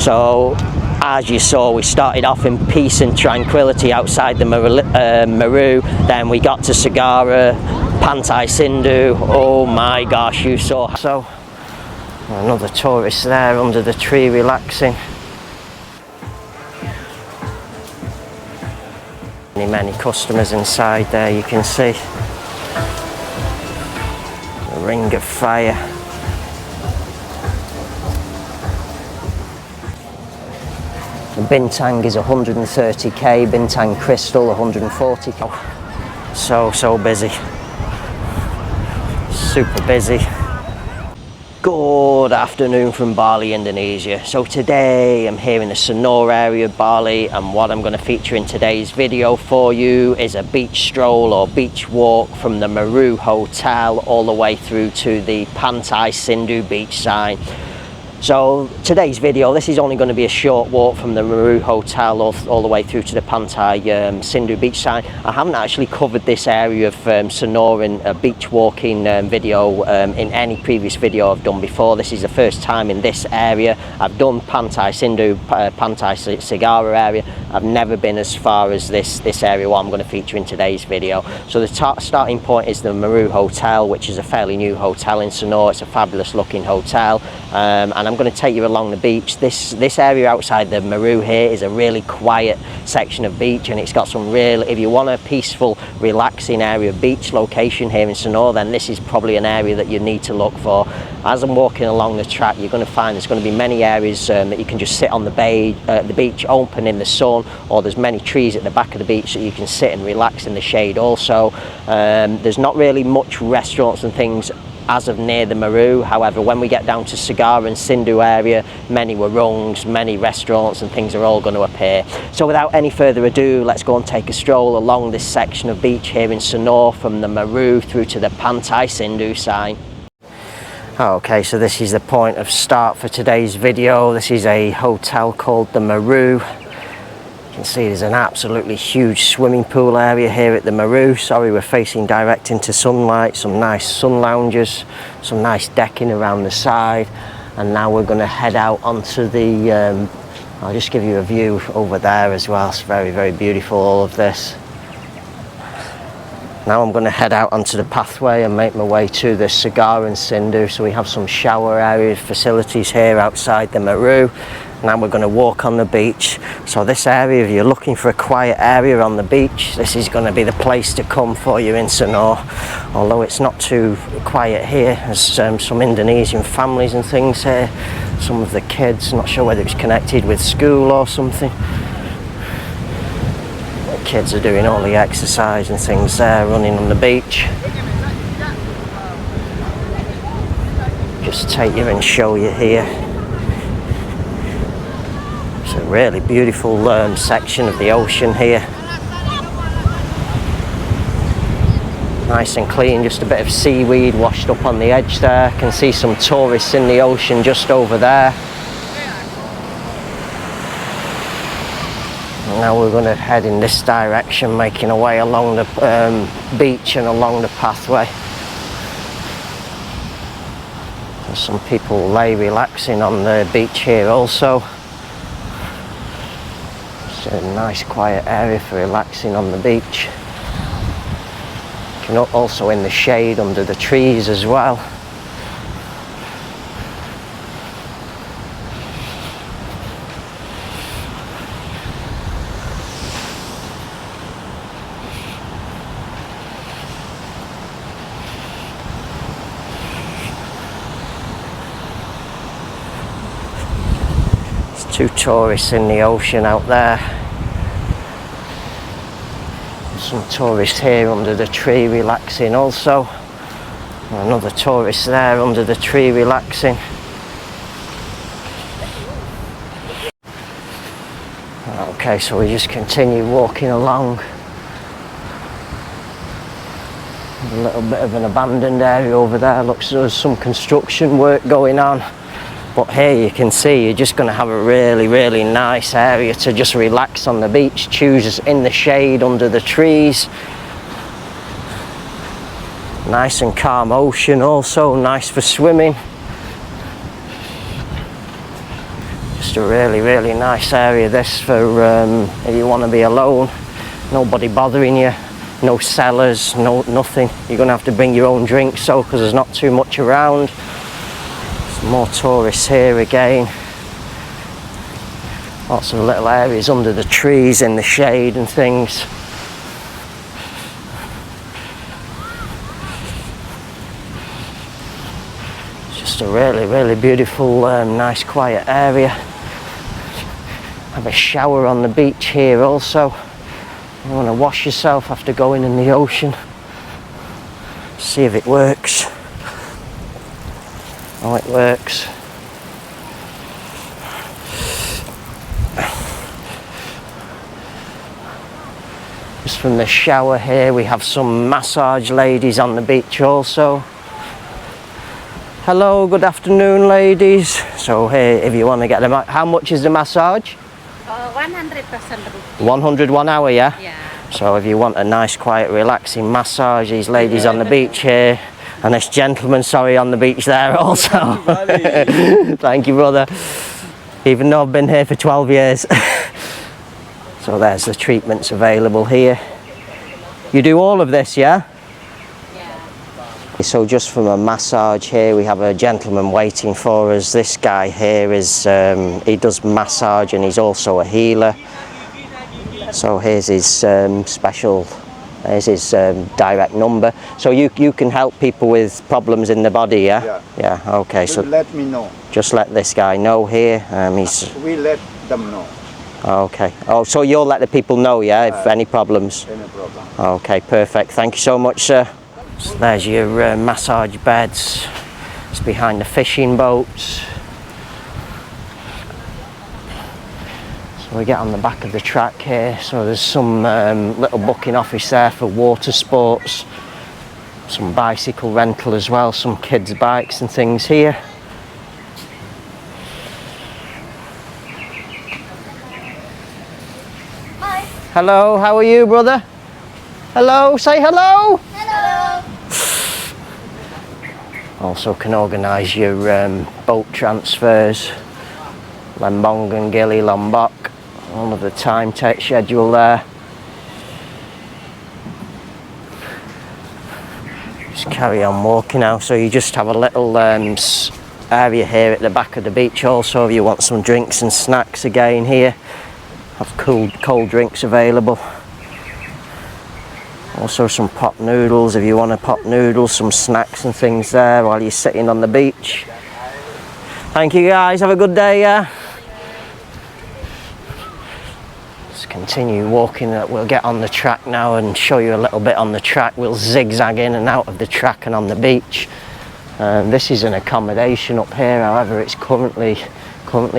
So as you saw, we started off in peace and tranquility outside the Maru, then we got to Segara, Pantai Sindhu. Oh my gosh, you saw. So another tourist there under the tree relaxing. Many customers inside there, you can see the ring of fire. The bintang is 130k, bintang crystal 140k. So busy, super busy. Good afternoon from Bali, Indonesia. So today I'm here in the Sanur area of Bali, and what I'm going to feature in today's video for you is a beach stroll or beach walk from the Meru Hotel all the way through to the Pantai Sindhu beach sign. So today's video, this is only going to be a short walk from the Meru Hotel all the way through to the Pantai Sindhu beach sign. I haven't actually covered this area of Sanur in a beach walking video in any previous video I've done before. This is the first time in this area. I've done Pantai Sindhu, Pantai Segara area. I've never been as far as this area what I'm going to feature in today's video. So the starting point is the Meru Hotel, which is a fairly new hotel in Sanur. It's a fabulous looking hotel, and I'm going to take you along the beach. This area outside the Maru here is a really quiet section of beach, and it's got some real, if you want a peaceful, relaxing area, beach location here in Sanur, then this is probably an area that you need to look for. As I'm walking along the track, you're going to find there's going to be many areas that you can just sit on the beach open in the sun, or there's many trees at the back of the beach that you can sit and relax in the shade also. There's not really much restaurants and things as of near the Maru. However, when we get down to Segara and Sindhu area, many warungs, many restaurants and things are all going to appear. So without any further ado, let's go and take a stroll along this section of beach here in Sanur from the Maru through to the Pantai Sindhu sign. Okay, so this is the point of start for today's video. This is a hotel called the Maru. You can see there's an absolutely huge swimming pool area here at the Maru. Sorry, we're facing direct into sunlight, some nice sun lounges, some nice decking around the side, and now we're going to head out onto the I'll just give you a view over there as well. It's very beautiful, all of this. Now I'm going to head out onto the pathway and make my way to the Segara and Sindhu. So we have some shower area facilities here outside the Maru. Now we're going to walk on the beach. So this area, if you're looking for a quiet area on the beach, this is going to be the place to come for you in Sanur. Although it's not too quiet here, there's some Indonesian families and things here. Some of the kids, not sure whether it's connected with school or something. The kids are doing all the exercise and things there, running on the beach. Just take you and show you here. It's a really beautiful section of the ocean here. Nice and clean, just a bit of seaweed washed up on the edge there. I can see some tourists in the ocean just over there. And now we're going to head in this direction, making our way along the beach and along the pathway. There's some people lay relaxing on the beach here also. It's a nice quiet area for relaxing on the beach. You can also in the shade under the trees as well. There's two tourists in the ocean out there. Some tourists here under the tree relaxing also. Another tourist there under the tree relaxing. Okay, so we just continue walking along. A little bit of an abandoned area over there. Looks like there's some construction work going on. But here you can see you're just going to have a really nice area to just relax on the beach, choose in the shade under the trees. Nice and calm ocean also, nice for swimming. Just Just a really nice area this for if you want to be alone, nobody bothering you, no sellers, nothing. You're going to have to bring your own drinks so, because there's not too much around. Some more tourists here again. Lots of little areas under the trees in the shade and things. Just a really beautiful, nice quiet area. Have a shower on the beach here also. You want to wash yourself after going in the ocean. See if it works. Oh, it works. Just from the shower here, we have some massage ladies on the beach also. Hello, good afternoon ladies. So here, if you want to get them, how much is the massage? 100%. 100 1 hour, yeah? Yeah. So if you want a nice, quiet, relaxing massage, these ladies on the beach here, and this gentleman, sorry, on the beach there also. Thank you, brother. Even though I've been here for 12 years. So there's the treatments available here. You do all of this, yeah? So just from a massage here, we have a gentleman waiting for us. This guy here is, he does massage and he's also a healer. So here's his here's his direct number. So you can help people with problems in the body, yeah? Yeah. Yeah, okay. So let me know. just let this guy know here. We let them know. Okay. Oh, so you'll let the people know, yeah, if any problems? Any problem. Okay, perfect. Thank you so much, sir. So there's your massage beds. It's behind the fishing boats. So we get on the back of the track here. So there's some little booking office there for water sports. Some bicycle rental as well, some kids' bikes and things here. Hi. Hello, how are you, brother? Hello, say hello. Hello. Also can organise your boat transfers, Lembong and Gili, Lombok, all of the time schedule there. Just carry on walking now, so you just have a little area here at the back of the beach also if you want some drinks and snacks again here. Have cold drinks available. Also some pot noodles if you want a pot noodles, some snacks and things there while you're sitting on the beach. Thank you guys, have a good day, yeah? Let's continue walking. We'll get on the track now and show you a little bit on the track. We'll zigzag in and out of the track and on the beach. This is an accommodation up here, however it's currently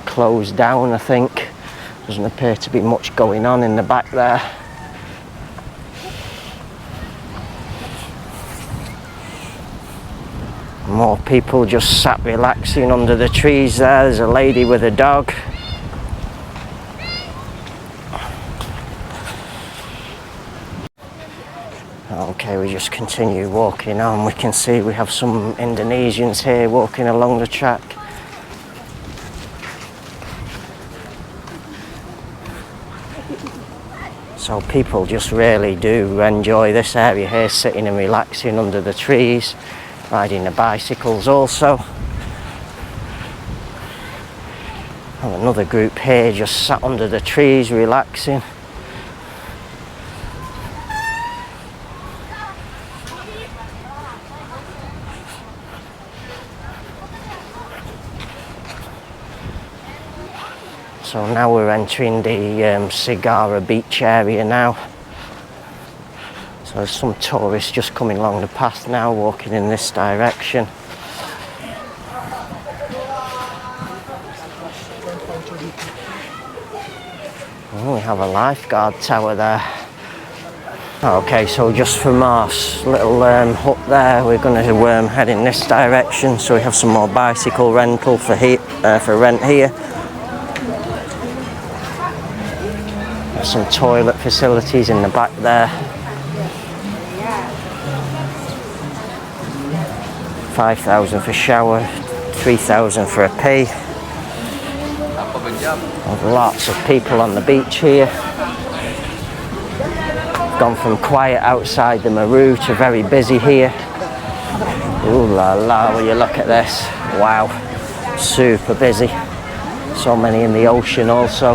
closed down, I think. Doesn't appear to be much going on in the back there. More people just sat relaxing under the trees there. There's a lady with a dog. Okay, we just continue walking on. We can see we have some Indonesians here walking along the track. So people just really do enjoy this area here, sitting and relaxing under the trees. Riding the bicycles also. And another group here just sat under the trees relaxing. So now we're entering the Segara beach area now. So there's some tourists just coming along the path now, walking in this direction. Oh, we have a lifeguard tower there. Okay, so just from our little hut there, we're going to head in this direction. So we have some more bicycle rental for rent here. There's some toilet facilities in the back there. 5,000 for shower, 3,000 for a pee. Lots of people on the beach here. Gone from quiet outside the Maru to very busy here. Ooh la la, will you look at this? Wow, super busy. So many in the ocean also.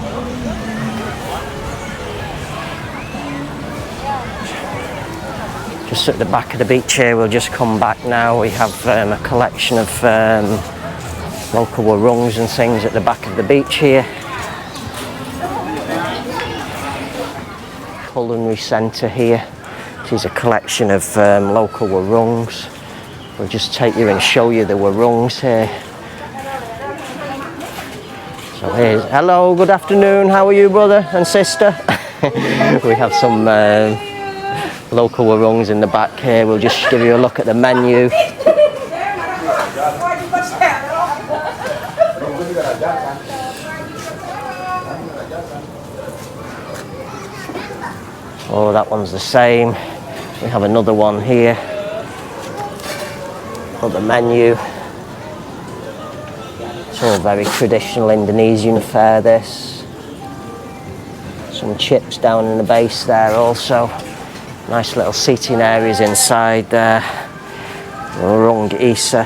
Just at the back of the beach here, we'll just come back now. We have a collection of local warungs and things at the back of the beach here. Culinary centre here. This is a collection of local warungs. We'll just take you and show you the warungs here. So here's, hello, good afternoon, how are you, brother and sister? We have some local warungs in the back here. We'll just give you a look at the menu. Oh, that one's the same. We have another one here. The menu. It's all very traditional Indonesian fare, this. Some chips down in the base there also. Nice little seating areas inside there. Warung Isa.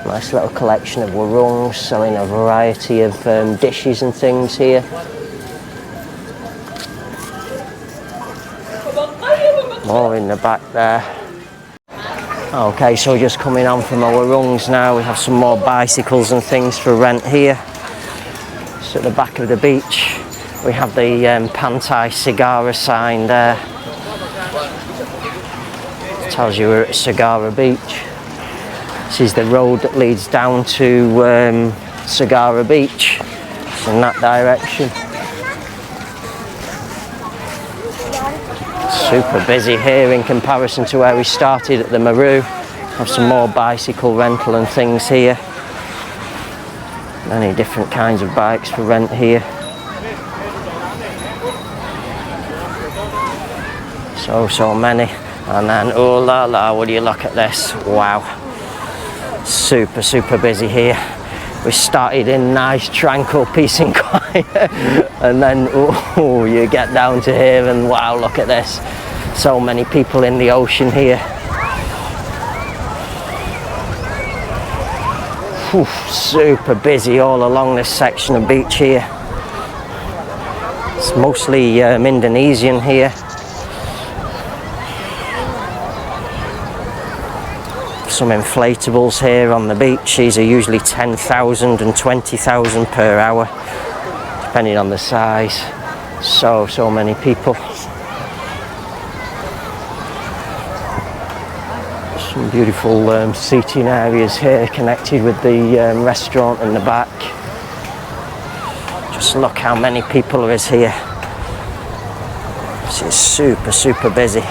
Nice little collection of warungs, selling a variety of dishes and things here. More in the back there. Okay, so just coming on from our warungs now, we have some more bicycles and things for rent here. So at the back of the beach, we have the Pantai Segara sign there. It tells you we're at Segara Beach. This is the road that leads down to Segara Beach. It's in that direction. Super busy here in comparison to where we started at the Maru. Have some more bicycle rental and things here. Many different kinds of bikes for rent here. So many. And then, oh la la, will you look at this? Wow. Super busy here. We started in nice, tranquil, peace and quiet. And then, oh, you get down to here and wow, look at this. So many people in the ocean here. Whew, super busy all along this section of beach here. It's mostly Indonesian here. Some inflatables here on the beach. These are usually 10,000 and 20,000 per hour, depending on the size. So many people. Some beautiful seating areas here connected with the restaurant in the back. Just look how many people there is here. This is super busy.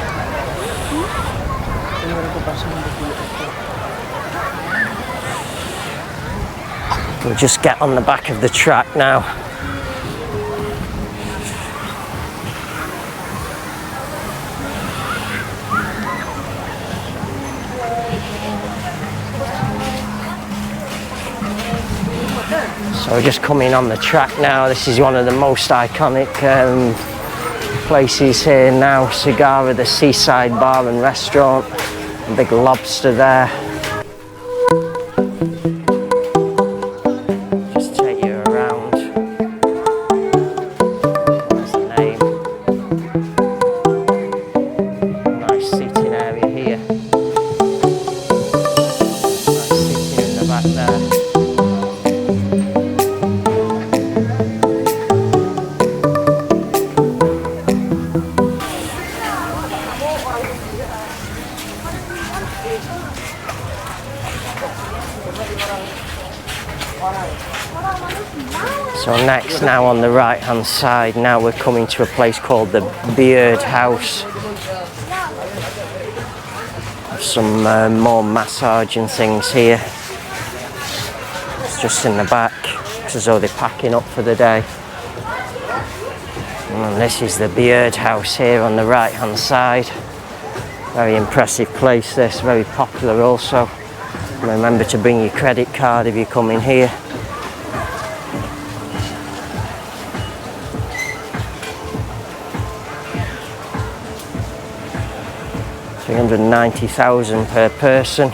We'll just get on the back of the track now. So we're just coming on the track now. This is one of the most iconic places here now. Segara, the seaside bar and restaurant. A big lobster there. Just take you around. That's the name. Nice seating area here. Nice seating in the back there. So next, now on the right hand side, now we're coming to a place called the Beard House. Some more massage and things here. It's just in the back. It's as though they're packing up for the day. And this is the Beard House here on the right hand side. Very impressive place this, very popular also. Remember to bring your credit card if you come in here. 390,000 per person.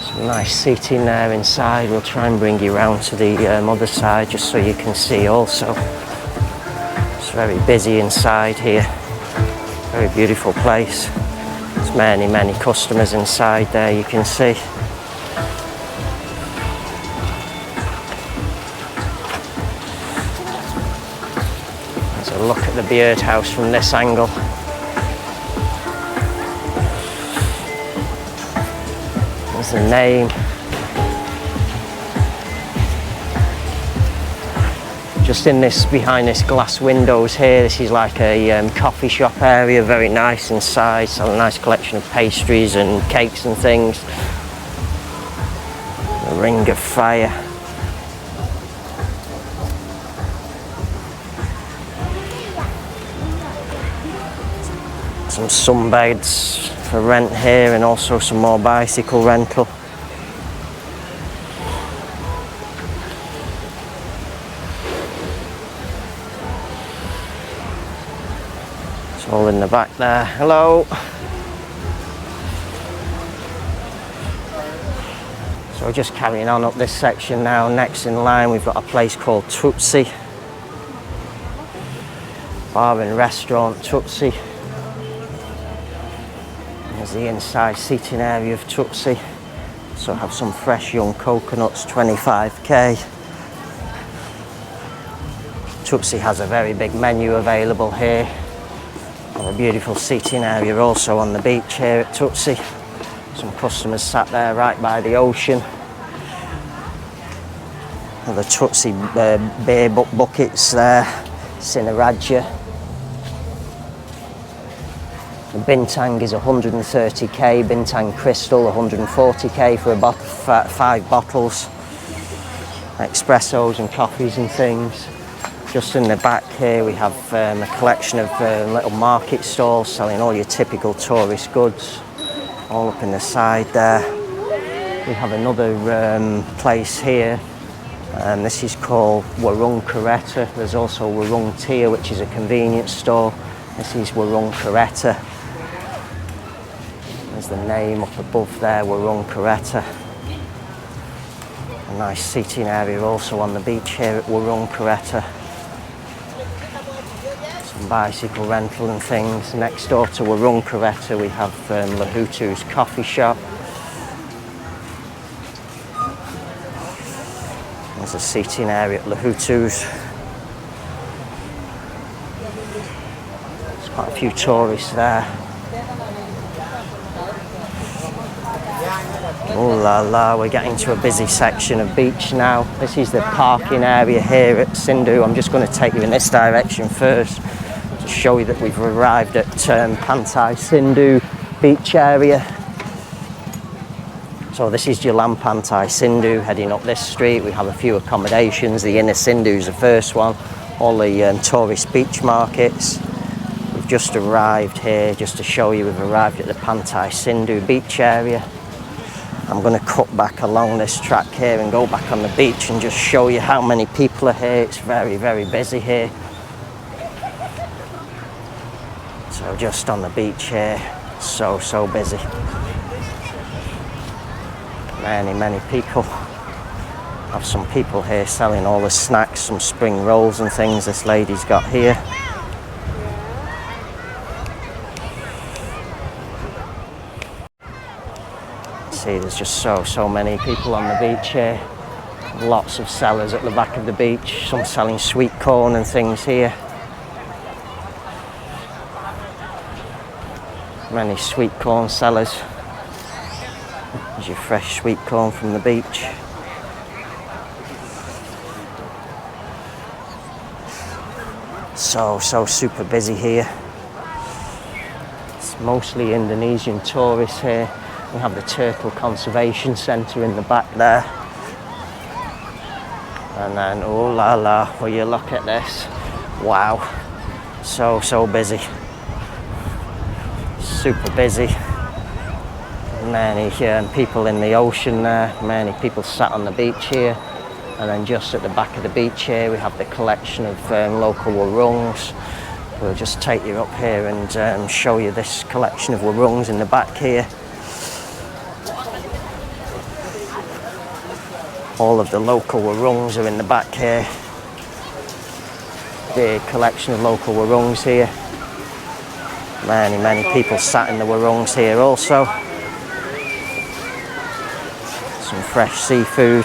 Some nice seating there inside. We'll try and bring you round to the other side just so you can see also. It's very busy inside here. Very beautiful place. There's many customers inside there, you can see. Let's have a look at the birdhouse from this angle. There's the name. Just in this, behind this glass windows here, this is like a coffee shop area, very nice inside, so a nice collection of pastries and cakes and things. The ring of fire. Some sunbeds for rent here and also some more bicycle rental. All in the back there. Hello. So we're just carrying on up this section now. Next in line we've got a place called Tutsi. Bar and restaurant Tutsi. There's the inside seating area of Tutsi. So have some fresh young coconuts, 25k. Tutsi has a very big menu available here. A beautiful seating area also on the beach here at Tutsi. Some customers sat there right by the ocean. And the Tutsi beer buckets there, Sinaraja. The Bintang is 130k, Bintang Crystal 140k for a 5 bottles. Espressos and coffees and things. Just in the back here we have a collection of little market stalls selling all your typical tourist goods, all up in the side there. We have another place here, and this is called Warung Kereta. There's also Warung Tia, which is a convenience store. This is Warung Kereta. There's the name up above there, Warung Kereta. A nice seating area also on the beach here at Warung Kereta. Bicycle rental and things. Next door to Warung Kereta we have Lahutu's coffee shop. There's a seating area at Lahutu's. There's quite a few tourists there. Oh la la, we're getting to a busy section of beach now. This is the parking area here at Sindhu. I'm just going to take you in this direction first to show you that we've arrived at Pantai Sindhu beach area. So this is Jalan Pantai Sindhu. Heading up this street we have a few accommodations. The inner Sindhu is the first one, all the tourist beach markets. We've just arrived here just to show you we've arrived at the Pantai Sindhu beach area. I'm going to cut back along this track here and go back on the beach and just show you how many people are here. It's very busy here. So just on the beach here, so busy. Many people. Have some people here selling all the snacks, some spring rolls and things this lady's got here. See, there's just so many people on the beach here. Lots of sellers at the back of the beach, some selling sweet corn and things here. Many sweet corn sellers. There's your fresh sweet corn from the beach. So super busy here. It's mostly Indonesian tourists here. We have the Turtle Conservation Centre in the back there. And then, oh la la, will you look at this? Wow, so busy. Super busy. Many people in the ocean there, many people sat on the beach here. And then just at the back of the beach here we have the collection of local warungs. We'll just take you up here and show you this collection of warungs in the back here. All of the local warungs are in the back here. Big collection of local warungs here. Many people sat in the warungs here also. Some fresh seafood.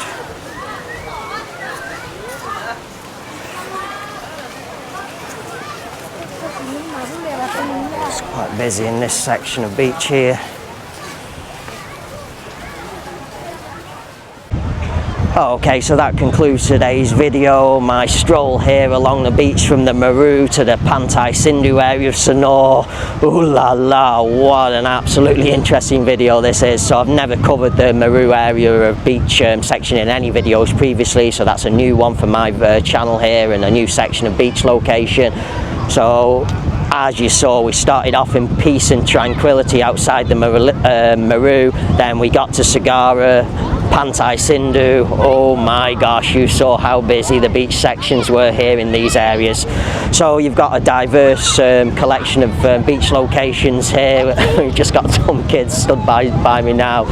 It's quite busy in this section of beach here. Okay, so that concludes today's video. My stroll here along the beach from the Maru to the Pantai Sindhu area of Sanur. Ooh la la, what an absolutely interesting video this is. So I've never covered the Maru area of beach section in any videos previously, so that's a new one for my channel here, and a new section of beach location. So as you saw, we started off in peace and tranquility outside the Maru, then we got to Segara, Pantai Sindhu. Oh my gosh, you saw how busy the beach sections were here in these areas. So you've got a diverse collection of beach locations here. We've just got some kids stood by me now.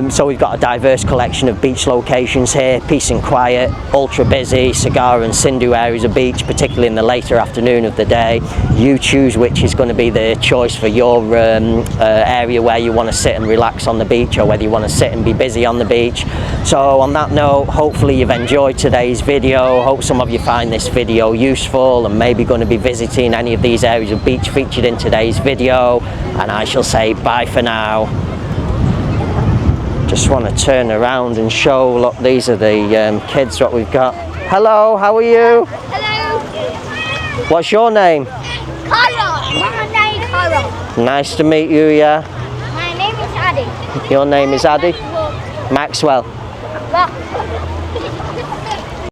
So we've got a diverse collection of beach locations here, peace and quiet, ultra busy, Segara and Sindhu areas of beach, particularly in the later afternoon of the day. You choose which is going to be the choice for your area where you want to sit and relax on the beach, or whether you want to sit and be busy on the beach. So on that note, hopefully you've enjoyed today's video. Hope some of you find this video useful and maybe going to be visiting any of these areas of beach featured in today's video, and I shall say bye for now. Just want to turn around and show, look, these are the kids that we've got. Hello, how are you? Hello. What's your name? Carol. My name is Carol. Nice to meet you, yeah. My name is Adi. Your name is Addy? Maxwell.